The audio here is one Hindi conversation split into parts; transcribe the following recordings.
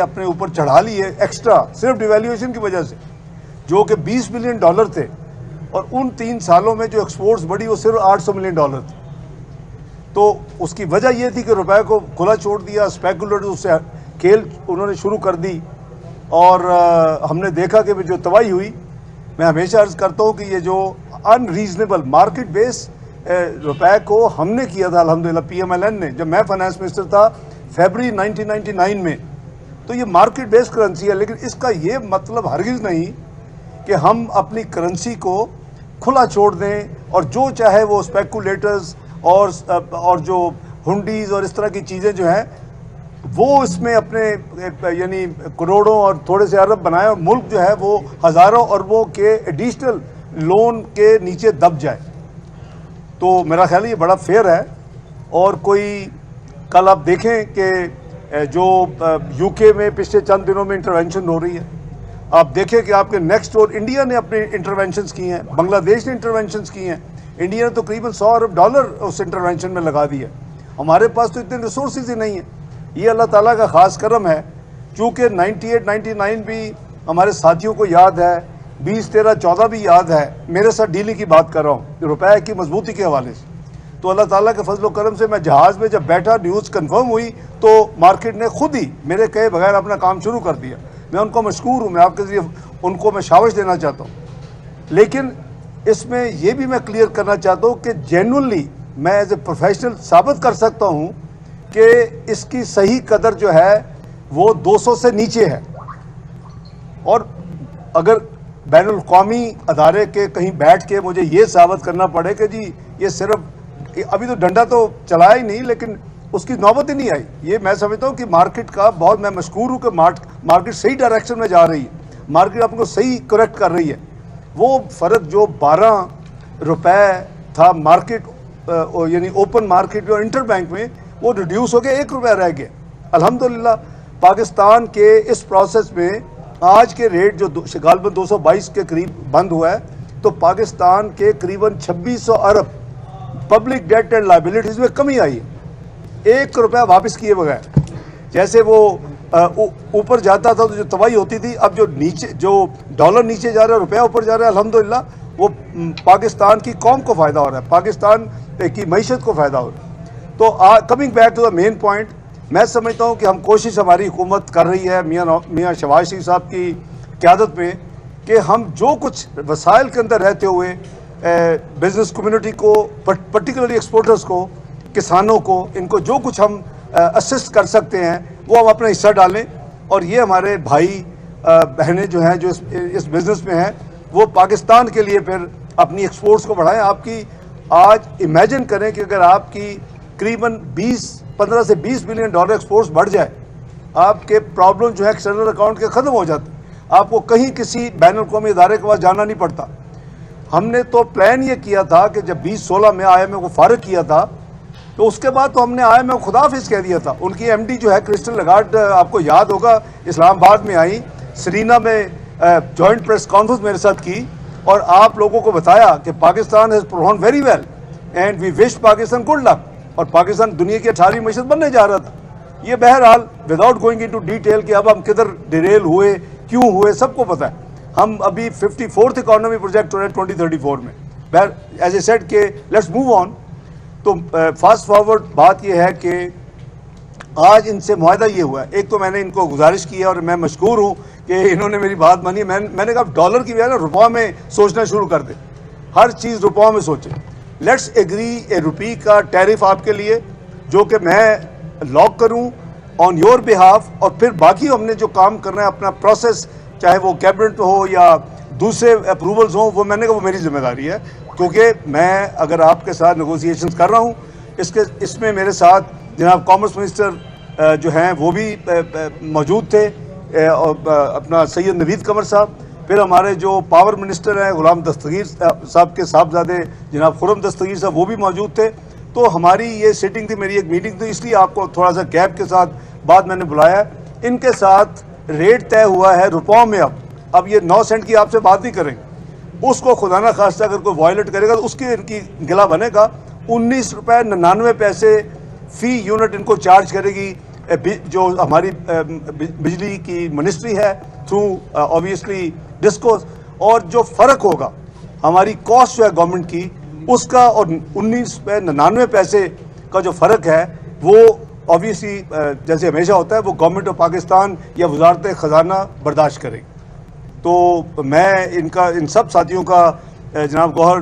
अपने ऊपर चढ़ा लिए एक्स्ट्रा सिर्फ डिवैल्यूएशन की वजह से, जो कि $20 बिलियन थे, और उन 3 सालों में जो एक्सपोर्ट्स बढ़ी वो सिर्फ $800 मिलियन थी। तो उसकी वजह ये थी कि रुपए को खुला छोड़ दिया, स्पेकुलेटर्स उससे खेल उन्होंने शुरू कर दी, और हमने देखा कि जो तबाही हुई। मैं हमेशा अर्ज करता हूँ कि ये जो अनरीजनेबल मार्केट बेस रुपए को हमने किया था अल्हम्दुलिल्लाह PMLN ने, जब मैं फाइनेंस मिनिस्टर था फरवरी 1999 में, तो ये मार्केट बेस्ड करेंसी है। लेकिन इसका ये मतलब हरगिज़ नहीं कि हम अपनी करेंसी को खुला छोड़ दें और जो चाहे वो स्पेकुलेटर्स और जो हुंडीज़ और इस तरह की चीज़ें जो हैं वो इसमें अपने यानी करोड़ों और थोड़े से अरब बनाए, और मुल्क जो है वो हज़ारों अरबों के एडिशनल लोन के नीचे दब जाए। तो मेरा ख्याल है ये बड़ा फेयर है। और कोई कल आप देखें कि जो UK में पिछले चंद दिनों में इंटरवेंशन हो रही है, आप देखें कि आपके नेक्स्ट डोर इंडिया ने अपने इंटरवेंशंस की हैं, बांग्लादेश ने इंटरवेंशंस की हैं। इंडिया ने तो करीबन $100 अरब उस इंटरवेंशन में लगा दिया। हमारे पास तो इतने रिसोर्सेज ही नहीं है। ये अल्लाह ताला का ख़ास करम है। चूँकि 98-99 भी हमारे साथियों को याद है, 20, 13, 14 भी याद है। मेरे साथ डीलिंग की बात कर रहा हूँ रुपए की मजबूती के हवाले से। तो अल्लाह ताला के फजल करम से मैं जहाज़ में जब बैठा, न्यूज़ कंफर्म हुई तो मार्केट ने खुद ही मेरे कहे बगैर अपना काम शुरू कर दिया। मैं उनको मशकूर हूँ, मैं आपके ज़रिए उनको मैं शाबाश देना चाहता हूँ। लेकिन इसमें यह भी मैं क्लियर करना चाहता हूँ कि जेन्युइनली मैं एज ए प्रोफेशनल साबित कर सकता हूँ कि इसकी सही कदर जो है वो 200 से नीचे है। और अगर बैनुल क़ौमी अदारे के कहीं बैठ के मुझे ये साबित करना पड़े कि जी ये सिर्फ अभी तो डंडा तो चलाया ही नहीं, लेकिन उसकी नौबत ही नहीं आई, ये मैं समझता हूँ कि मार्केट का बहुत मैं मशकूर हूँ कि मार्केट सही डायरेक्शन में जा रही है, मार्केट आपको सही करेक्ट कर रही है। वो फ़र्क जो 12 रुपए था मार्केट यानी ओपन मार्केट में और इंटर बैंक में, वो रिड्यूस हो गया, 1 रुपया रह गया। अल्हम्दुलिल्लाह पाकिस्तान के इस प्रोसेस में आज के रेट जो गालबन 222 के करीब बंद हुआ है, तो पाकिस्तान के करीबन 2600 अरब पब्लिक डेट एंड लायबिलिटीज़ में कमी आई है, 1 रुपया वापस किए बगैर। जैसे वो ऊपर जाता था तो जो तबाही होती थी, अब जो नीचे जो डॉलर नीचे जा रहा है, रुपया ऊपर जा रहा है, अल्हम्दुलिल्लाह वो पाकिस्तान की कौम को फ़ायदा हो रहा है, पाकिस्तान की मईशत को फ़ायदा हो रहा है। तो coming back to the main point, मैं समझता हूँ कि हम कोशिश हमारी हुकूमत कर रही है मियाँ शहबाज शरीफ साहब की क़यादत में कि हम जो कुछ वसाइल के अंदर रहते हुए बिज़नेस कम्युनिटी को, पर्टिकुलरली एक्सपोर्टर्स को, किसानों को, इनको जो कुछ हम असिस्ट कर सकते हैं वो हम अपना हिस्सा डालें। और ये हमारे भाई बहनें जो हैं जो इस बिज़नेस में हैं, वो पाकिस्तान के लिए फिर अपनी एक्सपोर्ट्स को बढ़ाएं। आपकी आज इमेजिन करें कि अगर आपकी करीबन 15 से $20 बिलियन एक्सपोर्ट्स बढ़ जाए, आपके प्रॉब्लम जो है एक्सटर्नल अकाउंट के ख़त्म हो जाते, आपको कहीं किसी बैनुल क़ौमी इदारे के पास जाना नहीं पड़ता। हमने तो प्लान ये किया था कि जब 2016 में IMF को फारिग किया था, तो उसके बाद तो हमने IMF को खुदाफिज कह दिया था। उनकी MD जो है क्रिस्टल लगार्ड, आपको याद होगा, इस्लामाबाद में आई, सरीना में जॉइंट प्रेस कॉन्फ्रेंस मेरे साथ की, और आप लोगों को बताया कि Pakistan has perform very well and we wish Pakistan good luck, और पाकिस्तान दुनिया की 18वीं मईशत बनने जा रहा था। ये बहरहाल विदाउट गोइंग इनटू डिटेल कि अब हम किधर डिरेल हुए, क्यों हुए, सबको पता है। हम अभी 54th इकोनॉमी प्रोजेक्ट हो रहे हैं 2034 में। बहर एज ए सेड के लेट्स मूव ऑन। तो फास्ट फॉरवर्ड बात यह है कि आज इनसे मुआहदा ये हुआ है। एक तो मैंने इनको गुजारिश की है और मैं मशकूर हूँ कि इन्होंने मेरी बात मानी। मैंने कहा डॉलर की बजाय रुपये में सोचना शुरू कर दे, हर चीज़ रुपयों में सोचें। लेट्स एग्री ए रुपी का टैरिफ आपके लिए, जो कि मैं लॉक करूँ ऑन योर बिहाफ, और फिर बाकी हमने जो काम करना है अपना प्रोसेस, चाहे वो कैबिनेट हो या दूसरे अप्रूवल्स हों, वो मैंने कहा वो मेरी जिम्मेदारी है, क्योंकि मैं अगर आपके साथ नेगोशिएशंस कर रहा हूँ, इसमें मेरे साथ जनाब कॉमर्स मिनिस्टर जो हैं वो भी मौजूद थे, अपना सैयद नवीद कमर साहब, फिर हमारे जो पावर मिनिस्टर हैं गुलाम दस्तगीर साहब के साहबजादे जनाब खुरम दस्तगीर साहब, वो भी मौजूद थे। तो हमारी ये सिटिंग थी, मेरी एक मीटिंग थी, इसलिए आपको थोड़ा सा गैप के साथ बाद मैंने बुलाया। इनके साथ रेट तय हुआ है रुपयों में। अब ये 9 सेंट की आपसे बात नहीं करेंगे, उसको खुदा ना खास्ता अगर कोई वायलेट करेगा तो उसकी इनकी गिला बनेगा। 19 रुपये 99 पैसे फी यूनिट इनको चार्ज करेगी जो हमारी बिजली की मिनिस्ट्री है थ्रू ऑब्वियसली डिस्कोस, और जो फ़र्क होगा हमारी कॉस्ट जो है गवर्नमेंट की उसका और 19.99 पैसे का जो फ़र्क है वो ऑब्वियसली जैसे हमेशा होता है वो गवर्नमेंट ऑफ पाकिस्तान या वजारत ख़जाना बर्दाश्त करेगी। तो मैं इन सब साथियों का, जनाब गौहर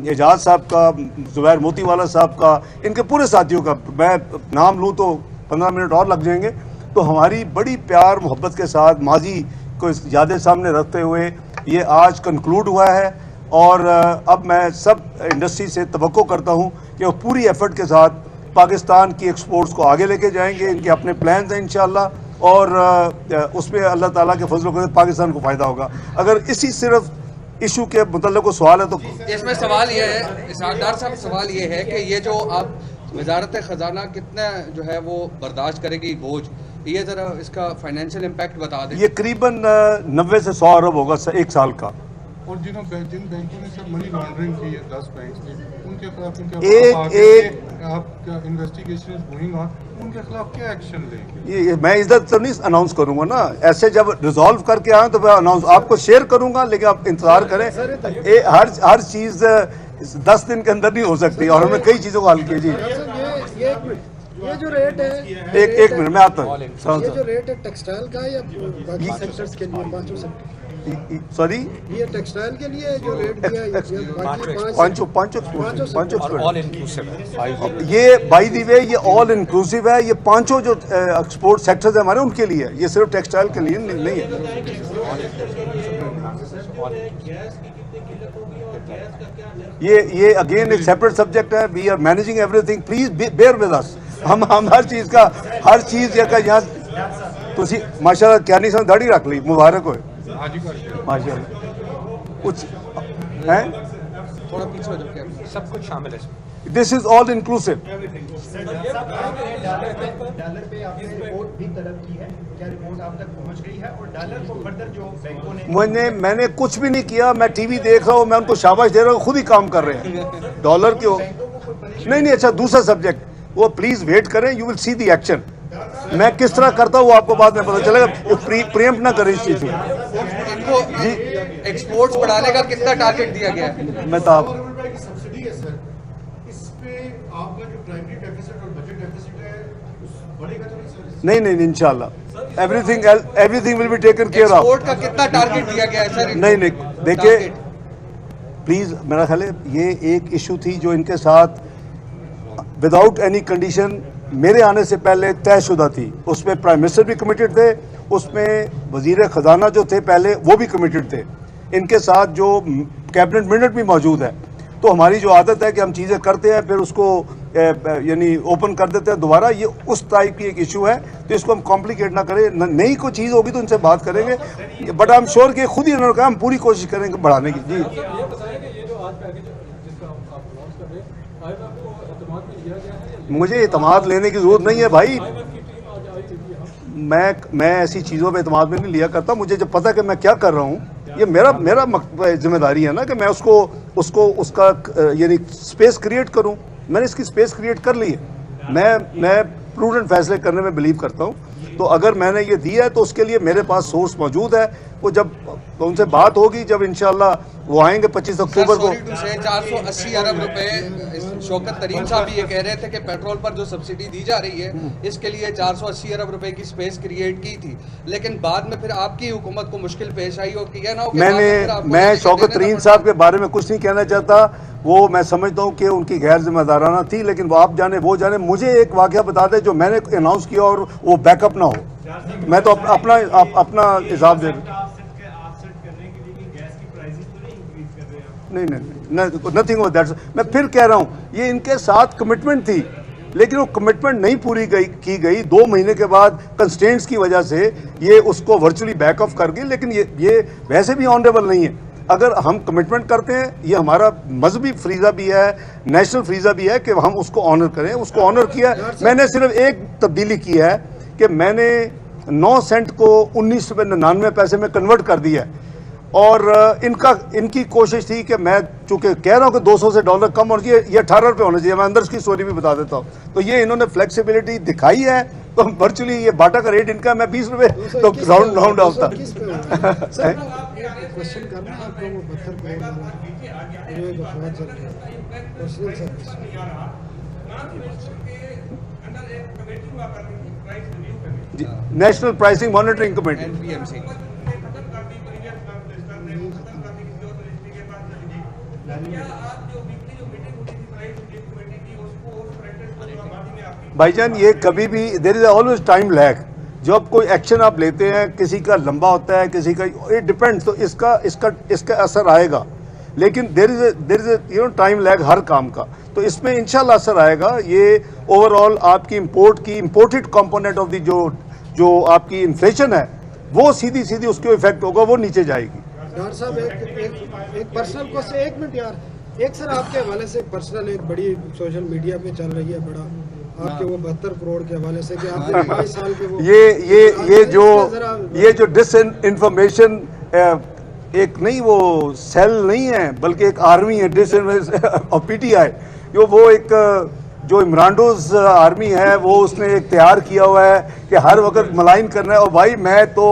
एजाज साहब का, ज़ुबैर मोतीवाला साहब का, इनके पूरे साथियों का मैं नाम लूँ तो 15 मिनट और लग जाएंगे। तो हमारी बड़ी प्यार मोहब्बत के साथ माजी को याद सामने रखते हुए ये आज कंक्लूड हुआ है, और अब मैं सब इंडस्ट्री से तवक्को करता हूँ कि वो पूरी एफर्ट के साथ पाकिस्तान की एक्सपोर्ट्स को आगे लेके जाएंगे। इनके अपने प्लान्स हैं इंशाल्लाह, और उसमें अल्लाह ताला के फजल से पाकिस्तान को फ़ायदा होगा। अगर इसी सिर्फ इशू के मुतल्लिक़ को सवाल है तो इसमें सवाल ये है इसहाक़ साहब, सवाल ये है कि ये जो आप वजारत ख़जाना कितना जो है वो बर्दाश्त करेगी बोझ, ये ज़रा इसका फाइनेंशियल इम्पैक्ट बता दें। ये करीबन 90 से 100 अरब होगा एक साल का। और जिन बैंकों ने सब मनी लॉन्ड्रिंग की है 10 बैंक ने, उनके खिलाफ इन्वेस्टिगेशन गोइंग ऑन, उनके खिलाफ क्या एक्शन लेंगे? ये मैं इधर तो नहीं अनाउंस करूंगा ना, ऐसे जब रिजॉल्व करके आए तो मैं अनाउंस आपको शेयर करूंगा, लेकिन आप इंतजार करें। हर चीज़ 10 दिन के अंदर नहीं हो सकती, और हमने कई चीज़ों को हल किया। जी ये जो रेट है, एक मिनट में आता हूँ। ये जो रेट है टेक्सटाइल का या बाकी सेक्टर्स के लिए, पांचों सेक्टर? सॉरी, ये टेक्सटाइल के लिए जो रेट दिया है पांचों ऑल इंक्लूसिव है। ये बाय द वे ये ऑल इंक्लूसिव है, ये पांचों जो एक्सपोर्ट सेक्टर्स है हमारे उनके लिए, ये सिर्फ टेक्सटाइल के लिए नहीं है। ये अगेन एक सेपरेट सब्जेक्ट है। We are managing everything, please bear with us. हम हर चीज़ का यहाँ तुसी माशाल्लाह क्या नहीं समझ दाढ़ी रख ली, मुबारक हो माशाल्लाह। कुछ है थोड़ा पीछे हो जाओ, सब कुछ शामिल है। This is all inclusive. Dollar पे आपने रिपोर्ट भी तलब की है, क्या रिपोर्ट आप तक पहुंच गई है? और डॉलर को फर्दर जो बैंकों ने मैंने कुछ भी नहीं किया, मैं टीवी देख रहा हूँ, मैं उनको शाबाश दे रहा हूँ, खुद ही काम कर रहे हैं। डॉलर क्यों नहीं, अच्छा दूसरा सब्जेक्ट वो प्लीज वेट करें, you will see the action. मैं किस तरह करता हूँ वो आपको बाद में पता चलेगा, प्रियम्प्ट ना करें इस चीज को। इनको जी एक्सपोर्ट्स बढ़ाने का कितना टारगेट दिया गया है? मैं तो आप सब्सिडी है सर, इस पे आपका जो प्राइमरी डेफिसिट और बजट डेफिसिट है बढ़ेगा तो नहीं सर? नहीं, इंशाल्लाह everything will be taken care of. Export का कितना टारगेट दिया गया है सर? नहीं, देखिए प्लीज, मेरा ख्याल है ये एक इशू थी जो इनके साथ विदाउट एनी कंडीशन मेरे आने से पहले तयशुदा थी। उसमें प्राइम मिनिस्टर भी कमिटेड थे, उसमें वजीर ख़जाना जो थे पहले वो भी कमिटेड थे, इनके साथ जो कैबिनेट मिनट भी मौजूद है। तो हमारी जो आदत है कि हम चीज़ें करते हैं फिर उसको यानी ओपन कर देते हैं दोबारा, ये उस टाइप की एक इशू है, तो इसको हम कॉम्प्लिकेट ना करें। नई कोई चीज़ होगी तो उनसे बात करेंगे, बट आई एम श्योर कि खुद ही उन्होंने कहा हम पूरी कोशिश करेंगे बढ़ाने की। जी मुझे एतमाद लेने की ज़रूरत नहीं है भाई, मैं ऐसी चीज़ों पे एतमाद में नहीं लिया करता। मुझे जब पता कि मैं क्या कर रहा हूँ, ये मेरा जिम्मेदारी है ना कि मैं उसका यानी स्पेस क्रिएट करूँ। मैंने इसकी स्पेस क्रिएट कर ली है। मैं प्रूडेंट फैसले करने में बिलीव करता हूँ, तो अगर मैंने ये दिया है तो उसके लिए मेरे पास सोर्स मौजूद है। वो जब उनसे बात होगी, जब इंशाल्लाह वो आएंगे 25 अक्टूबर को। 480 अरब रुपए शौकत तरीन साहब ये कह रहे थे कि पेट्रोल पर जो सब्सिडी दी जा रही है इसके लिए 480 अरब रुपए की स्पेस क्रिएट की थी, लेकिन बाद में फिर आपकी हुकूमत को मुश्किल पेश आई और किया ना हो। मैं शौकत तरीन साहब के बारे में कुछ नहीं कहना चाहता, वो मैं समझता हूँ कि उनकी गैर जिम्मेदाराना थी, लेकिन वो आप जाने वो जाने। मुझे एक वाकया बता दें जो मैंने अनाउंस किया और वो बैकअप ना हो। मैं तो अपना हिसाब दे नहीं, नथिंग ऑफ दैट। मैं फिर कह रहा हूँ ये इनके साथ कमिटमेंट थी, लेकिन वो कमिटमेंट नहीं पूरी की गई। 2 महीने के बाद कंस्ट्रेंट्स की वजह से ये उसको वर्चुअली बैक ऑफ कर गई, लेकिन ये वैसे भी ऑनरेबल नहीं है। अगर हम कमिटमेंट करते हैं, ये हमारा मजहबी फ्रीज़ा भी है, नेशनल फ्रीज़ा भी है कि हम उसको ऑनर करें। उसको ऑनर किया। मैंने सिर्फ एक तब्दीली की है कि मैंने 9 सेंट को 19 रुपये 99 पैसे में कन्वर्ट कर दिया है। और इनकी कोशिश थी कि मैं चूंकि कह रहा हूं कि 200 से डॉलर कम और ये 18 रुपये होना चाहिए, मैं अंदर की स्टोरी भी बता देता हूं। तो ये इन्होंने फ्लेक्सिबिलिटी दिखाई है, तो वर्चुअली ये बाटा का रेट इनका मैं 20 रुपये तो राउंड ऑफ था। क्वेश्चन करना है आपको वो 72 crore national pricing monitoring committee. NPMC भाईजान ये कभी भी there is always time lag. जब कोई एक्शन आप लेते हैं किसी का लंबा होता है, किसी का इट डिपेंड्स, तो इसका असर आएगा, लेकिन देयर इज टाइम लैग हर काम का। तो इसमें इंशाल्लाह असर आएगा। ये ओवरऑल आपकी इंपोर्टेड कंपोनेंट ऑफ दी जो आपकी इन्फ्लेशन है वो सीधी उसके इफेक्ट होगा, वो नीचे जाएगी। डॉक्टर साहब एक पर्सनल क्वेश्चन, 1 मिनट यार, एक सर आपके हवाले से पर्सनल एक बड़ी सोशल मीडिया पे चल रही है बड़ा आपके वो 72 करोड़ के हवाले से कि आपने 22 साल के वो ये जो डिस इन्फॉर्मेशन एक नहीं वो सेल नहीं है बल्कि एक आर्मी है डिस और PTI वो एक जो इमरानडोज आर्मी है वो उसने एक तैयार किया हुआ है कि हर वक्त मलाइन करना है। और भाई मैं तो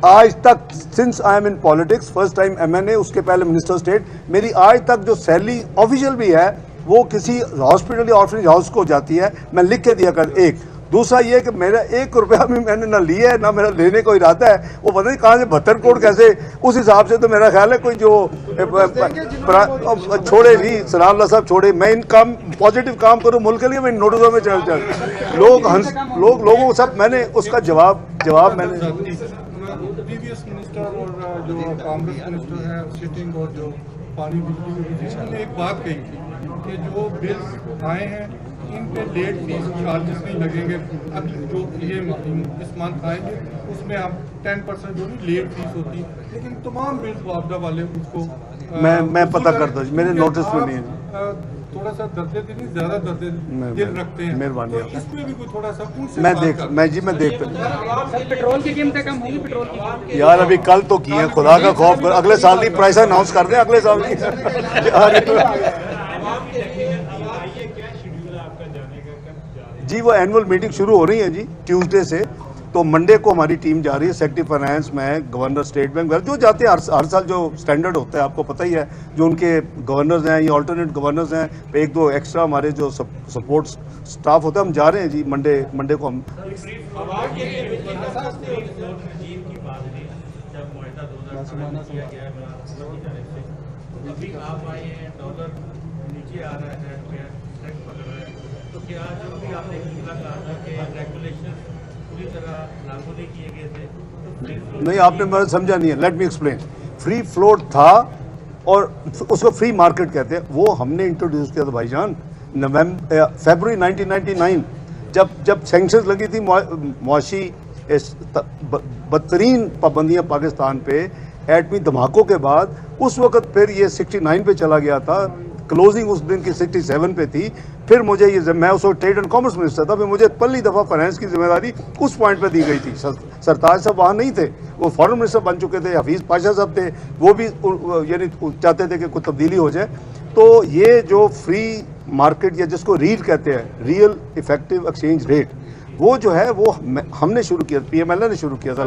आज तक since I am in politics, first time MNA, उसके पहले मिनिस्टर स्टेट, मेरी आज तक जो सैलरी ऑफिशियल भी है वो किसी हॉस्पिटल या ऑर्फनेज हाउस को जाती है, मैं लिख के दिया कर। एक दूसरा ये कि मेरा 1 रुपया भी मैंने ना लिया है ना मेरा लेने को इरादा है। वो पता नहीं कहाँ से 72 करोड़ कैसे, उस हिसाब से तो मेरा ख्याल है कोई जो छोड़े नहीं, सलाम साहब छोड़े, मैं इन काम पॉजिटिव काम करूँ मुल्क के लिए, मैं इन नोटिसों में चल लोगों को सब मैंने उसका जवाब मैंने प्रीवियस मिनिस्टर और जो कांग्रेस मिनिस्टर है सिटिंग और जो पानी बिजली ने एक बात कही थी कि जो बिल्स आए हैं इन पे लेट फीस चार्जेस नहीं लगेंगे। अब जो ये इस मंथ आएंगे उसमें हम 10% जो भी लेट फीस होती है, लेकिन तमाम बिल्स मुआवजा वाले उसको मैं पता करता हूँ, मेरे नोटिस में नहीं है। थोड़ा सा दर्दे दिल ज्यादा दर्दे दिल रखते हैं, मेहरबानी तो इसमें भी कोई थोड़ा सा उनसे मैं देखता पेट्रोल की कीमतें कम होंगी, पेट्रोल की यार अभी कल तो की है, खुदा का खौफ कर, अगले साल की प्राइस अनाउंस कर दें अगले साल की। जी वो एनुअल मीटिंग शुरू हो रही है जी ट्यूसडे से, तो मंडे को हमारी टीम जा रही है। सेक्रेटरी फाइनेंस में गवर्नर स्टेट बैंक जो जाते हैं हर साल जो स्टैंडर्ड होता है आपको पता ही है, जो उनके गवर्नर्स हैं या ऑल्टरनेट गवर्नर्स हैं, 1-2 एक्स्ट्रा हमारे जो सपोर्ट स्टाफ होता है, हम जा रहे हैं जी मंडे को हम। तो क्या जो भी आपने कहा था कि रेगुलेशन पूरी तरह लागू नहीं किए गए थे? नहीं, आपने मैं समझा नहीं है, let me explain. Free float था और उसको फ्री मार्केट कहते हैं, वो हमने इंट्रोड्यूस किया था भाईजान फरवरी 1999 जब सैंक्शंस लगी थी मुआशी बदतरीन पाबंदियां पाकिस्तान पे एटमी धमाकों के बाद। उस वक्त फिर ये 69 पे चला गया था, क्लोजिंग उस दिन की 67 पे थी। फिर मुझे ये मैं उस वक्त ट्रेड एंड कॉमर्स मिनिस्टर था, फिर मुझे पहली दफ़ा फाइनेंस की जिम्मेदारी उस पॉइंट पे दी गई थी। सरताज साहब वहाँ नहीं थे, वो फॉरेन मिनिस्टर बन चुके थे, हफीज़ पाशा साहब थे, वो भी यानी चाहते थे कि कुछ तब्दीली हो जाए। तो ये जो फ्री मार्केट या जिसको रील कहते हैं, रियल इफेक्टिव एक्सचेंज रेट, वो जो है वो हमने शुरू किया, PMLA ने शुरू किया था।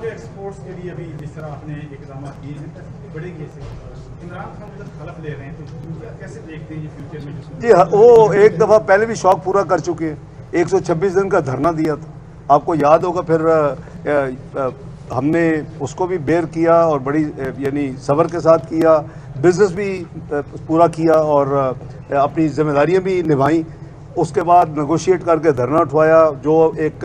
एक्सपोर्ट्स के लिए अभी जिस तरह आपने इकदाम किए हैं बढ़ेगी, इमरान खान हलफ ले रहे हैं, तो कैसे देखते हैं ये फ्यूचर में? जी वो एक दफ़ा पहले भी शौक पूरा कर चुके हैं, 126 दिन का धरना दिया था, आपको याद होगा। फिर हमने उसको भी बेर किया और बड़ी यानी सब्र के साथ किया, बिजनेस भी पूरा किया और अपनी जिम्मेदारियां भी निभाई। उसके बाद नेगोशिएट करके धरना उठवाया, जो एक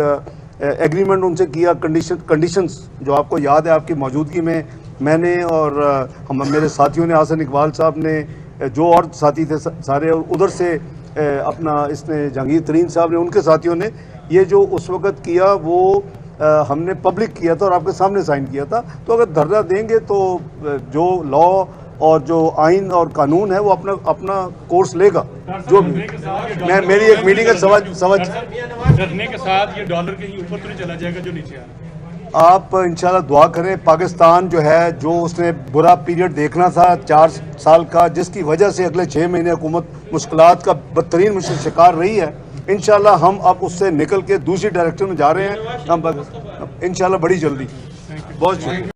एग्रीमेंट उनसे किया, कंडीशंस जो आपको याद है, आपकी मौजूदगी में मैंने और हम मेरे साथियों ने, हासन इकबाल साहब ने, जो और साथी थे सारे, और उधर से अपना इसने जहांगीर तरीन साहब ने, उनके साथियों ने ये जो उस वक़्त किया वो हमने पब्लिक किया था और आपके सामने साइन किया था। तो अगर धरना देंगे तो जो लॉ और जो आइन और कानून है वो अपना कोर्स लेगा। जो मैं मेरी एक मीटिंग है समझ करने के साथ ये डॉलर के ऊपर तो नहीं चला जाएगा जो नीचे आ रहा है। आप इंशाल्लाह दुआ करें। पाकिस्तान जो है, जो उसने बुरा पीरियड देखना था 4 साल का, जिसकी वजह से अगले 6 महीने हुकूमत मुश्किलात का बदतरीन शिकार रही है, इंशाल्लाह हम अब उससे निकल के दूसरी डायरेक्शन में जा रहे हैं। हम इंशाल्लाह बड़ी जल्दी। बहुत शुक्रिया।